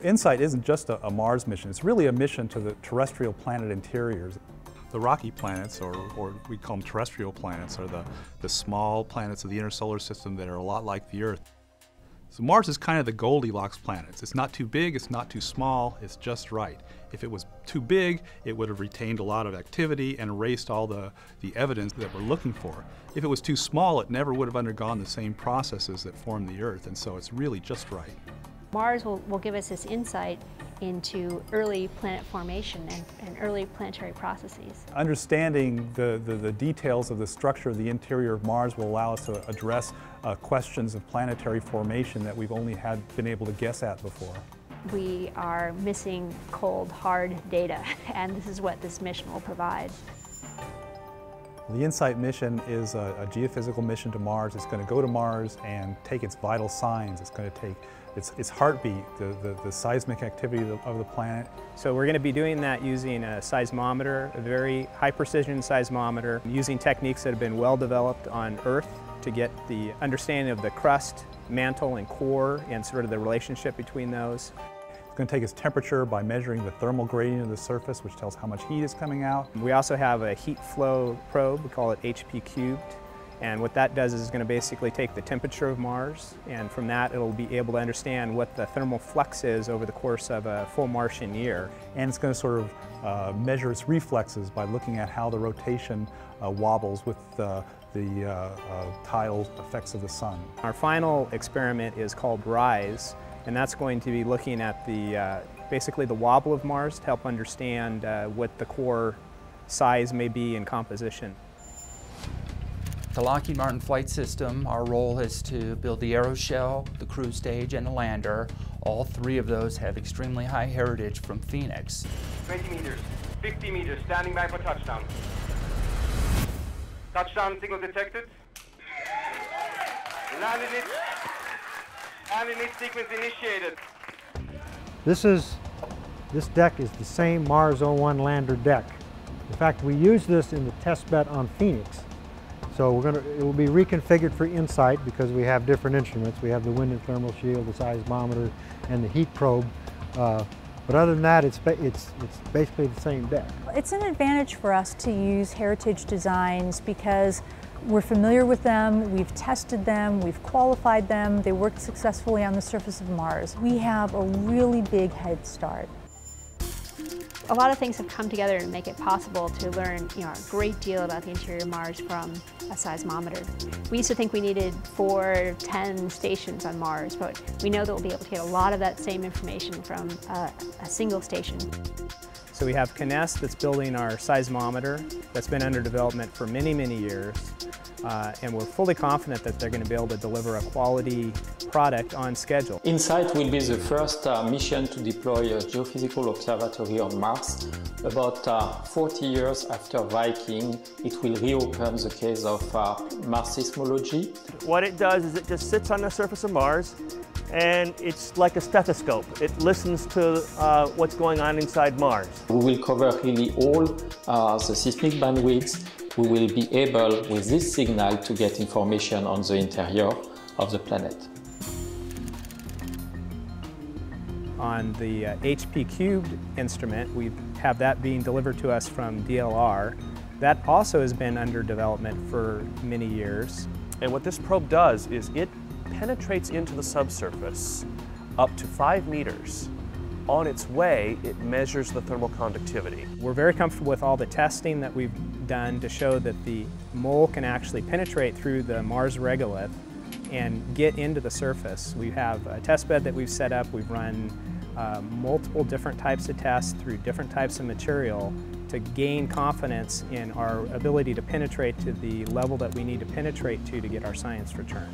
InSight isn't just a Mars mission, it's really a mission to the terrestrial planet interiors. The rocky planets, or we call them terrestrial planets, are the small planets of the inner solar system that are a lot like the Earth. So Mars is kind of the Goldilocks planets. It's not too big, it's not too small, it's just right. If it was too big, it would have retained a lot of activity and erased all the evidence that we're looking for. If it was too small, it never would have undergone the same processes that form the Earth, and so it's really just right. Mars will give us this insight into early planet formation and early planetary processes. Understanding the details of the structure of the interior of Mars will allow us to address questions of planetary formation that we've only been able to guess at before. We are missing cold, hard data, and this is what this mission will provide. The InSight mission is a geophysical mission to Mars. It's going to go to Mars and take its vital signs. It's going to take its heartbeat, the seismic activity of the planet. So we're going to be doing that using a seismometer, a very high precision seismometer, using techniques that have been well developed on Earth to get the understanding of the crust, mantle, and core, and sort of the relationship between those. It's going to take its temperature by measuring the thermal gradient of the surface, which tells how much heat is coming out. We also have a heat flow probe, we call it HP cubed. And what that does is it's going to basically take the temperature of Mars, and from that it'll be able to understand what the thermal flux is over the course of a full Martian year. And it's going to sort of measure its reflexes by looking at how the rotation wobbles with the tidal effects of the sun. Our final experiment is called RISE, and that's going to be looking at basically the wobble of Mars to help understand what the core size may be in composition. The Lockheed Martin flight system, our role is to build the aeroshell, the cruise stage, and the lander. All three of those have extremely high heritage from Phoenix. 20 meters, 50 meters, standing by for touchdown. Touchdown signal detected. Landing it. Landing it sequence initiated. This deck is the same Mars 01 lander deck. In fact, we use this in the test bed on Phoenix. So it will be reconfigured for InSight because we have different instruments. We have the wind and thermal shield, the seismometer, and the heat probe. But other than that, it's basically the same deck. It's an advantage for us to use heritage designs because we're familiar with them, we've tested them, we've qualified them, they worked successfully on the surface of Mars. We have a really big head start. A lot of things have come together to make it possible to learn a great deal about the interior of Mars from a seismometer. We used to think we needed 4 or 10 stations on Mars, but we know that we'll be able to get a lot of that same information from a single station. So we have Kness that's building our seismometer that's been under development for many, many years. And we're fully confident that they're going to be able to deliver a quality product on schedule. InSight will be the first mission to deploy a geophysical observatory on Mars. About 40 years after Viking, it will reopen the case of Mars seismology. What it does is it just sits on the surface of Mars, and it's like a stethoscope. It listens to what's going on inside Mars. We will cover really all the seismic bandwidths. We will be able, with this signal, to get information on the interior of the planet. On the HP cubed instrument, we have that being delivered to us from DLR. That also has been under development for many years. And what this probe does is it penetrates into the subsurface up to 5 meters. On its way, it measures the thermal conductivity. We're very comfortable with all the testing that we've done to show that the mole can actually penetrate through the Mars regolith and get into the surface. We have a test bed that we've set up. We've run multiple different types of tests through different types of material to gain confidence in our ability to penetrate to the level that we need to penetrate to get our science return.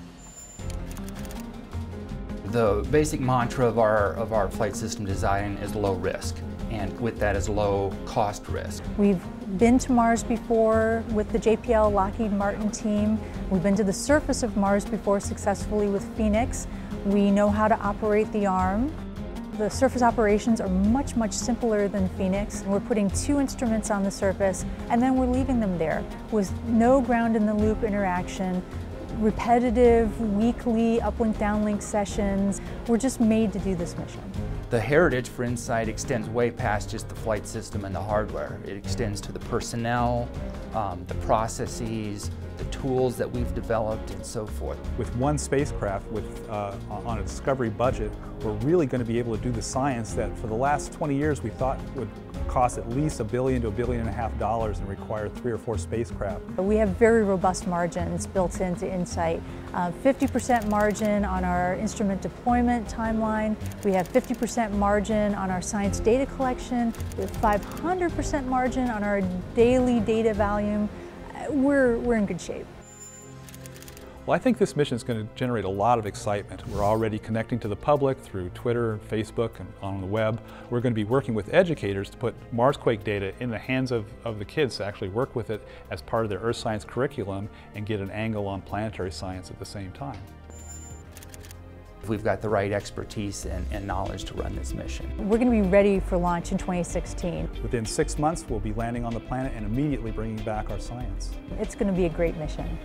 The basic mantra of our flight system design is low risk, and with that is low cost risk. We've been to Mars before with the JPL Lockheed Martin team. We've been to the surface of Mars before successfully with Phoenix. We know how to operate the arm. The surface operations are much, much simpler than Phoenix. We're putting 2 instruments on the surface and then we're leaving them there with no ground-in-the-loop interaction, repetitive weekly uplink downlink sessions. We're just made to do this mission. The heritage for InSight extends way past just the flight system and the hardware. It extends to the personnel, the processes, the tools that we've developed, and so forth. With one spacecraft on a Discovery budget, we're really going to be able to do the science that for the last 20 years we thought would cost at least $1 billion to $1.5 billion and require 3 or 4 spacecraft. We have very robust margins built into InSight. 50% margin on our instrument deployment timeline. We have 50% margin on our science data collection. We have 500% margin on our daily data volume. We're in good shape. Well, I think this mission is going to generate a lot of excitement. We're already connecting to the public through Twitter, Facebook, and on the web. We're going to be working with educators to put Marsquake data in the hands of the kids to actually work with it as part of their earth science curriculum and get an angle on planetary science at the same time. We've got the right expertise and knowledge to run this mission. We're going to be ready for launch in 2016. Within 6 months, we'll be landing on the planet and immediately bringing back our science. It's going to be a great mission.